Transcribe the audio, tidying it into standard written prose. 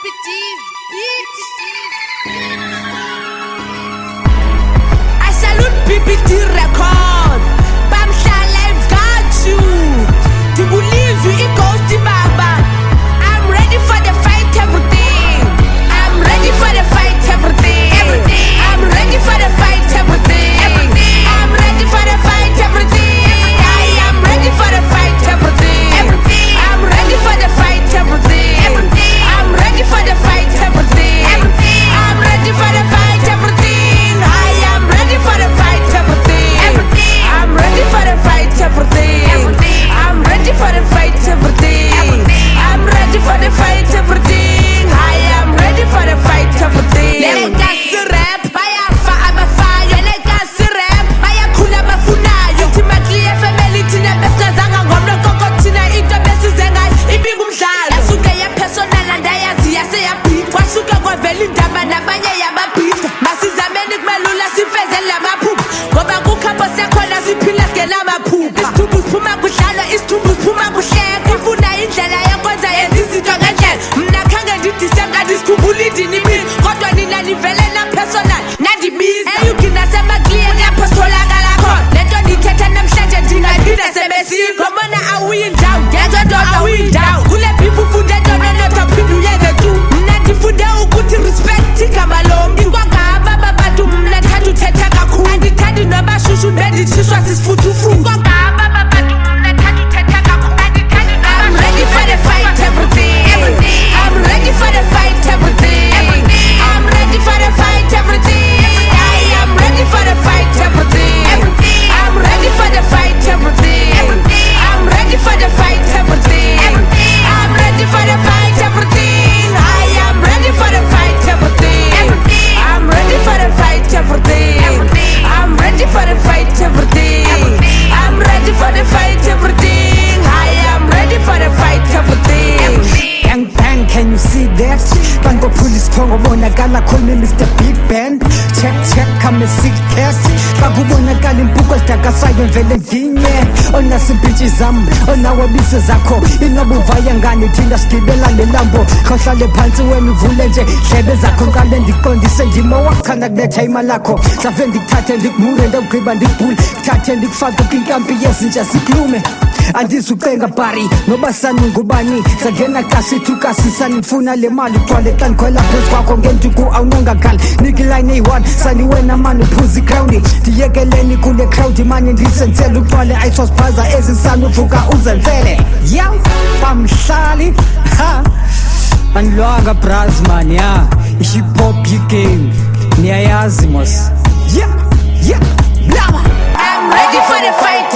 BBD's beat. I salute BBD Record. Bamhlala, I've got you. Do you believe you in Ghost Baba? I'm ready for the fight, everything. I'm ready for the fight, everything. I'm ready for the fight, everything. I'm ready for the fight, everything. I am ready for the fight, everything. I'm ready for the fight, everything. I'm ready for the fight, everything. I'm ready for the fight, everything. I am ready for the fight, everything. I'm ready for the fight, everything. I'm ready for the fight, everything. I'm ready for the fight, everything. I am ready for the fight, everything. Let us rap, bayafa abafayo. Let us rap, bayakhula bafunayo. Ultimately, family thina besazanga ngomlo konke thina into besizengayo ibingumdlalo. Yasuke yapersonal andayazi yaseyabhida. Kwasuke kwavela indaba nabanye yababhida. Masizameni kumelula sifeze lamaphupho. Ngoba kukhamba sekhona siphila singenamaphupho. Isithumbu siphuma kudlalwa, isithumbu siphuma kuhlekwa. Ifuna indlela yokwenza yenza izinto ngendlela. Mina khange ndidisenga ndisikhumbula indini imini. Kodwa nina nivelela personal nandimiza. Eyugina semakliye ngiyapostolakala khona. Lento ndithetha namhlanje ndingadina sebesini. Ngomona awuyindawo, ngenzo ndoda awuyindawo. Kule beef ufunde ntona nodwa phinde uyenze tu. Mna ndifunde ukuthi respect igama lomntu. Inkongaba babantu mna thanda uthetha kakhulu. Andithandi nobashushu benditshiswa sisifuthufuthu. Inkongaba babantu mna thanda uthetha kakhulu. Andithandi I'm ready for the fight, everything. I'm ready for the fight, everything. I'm ready for the fight, everything. I am ready for the fight, everything. I'm ready for the fight, everything. I'm ready for the fight, everything. I'm ready for the fight, everything. I am ready for the fight, everything. I'm ready for the fight, everything. I'm ready for the fight, everything. I'm ready for the fight, everything. I am ready for the fight, everything. Bang bang, can you see that? Bango police kongo bonakala call me Mr. Big Band. Check check, come and sick cast. Babu bonakala impuko zidakasayo vele nginye. Ona sibhithi zami, ona webise zakho. Inobuvaya ngani thinda sigibela lelambo. Khohlale phansi wena uvule nje hlebe zakho ngale ndiqondise ndimo wakhana kuletha imali lakho. Save ndikuthathe ndikumure ndogqiba ndikubhule. Kuthathe ndikufake kwinkampi yezinja siklume. Andizucenga bari noba sanungubani sagena kasi thukasisani ngifuna le mali ugcwale xa ndikhwela phezu kwakho ngentuku awunongakali nikiline eyi-1 sani wena mani uphuza ikhrawundi ndiyekeleni kule crowd mani ndisenzele ugcwale ayisosiphaza ezisani uvuka uzenzele yaw bamhlali ha andilwanga bras man ya i-hip-hop yigame niyayazi mos yeah yeah blama I'm ready for the fight,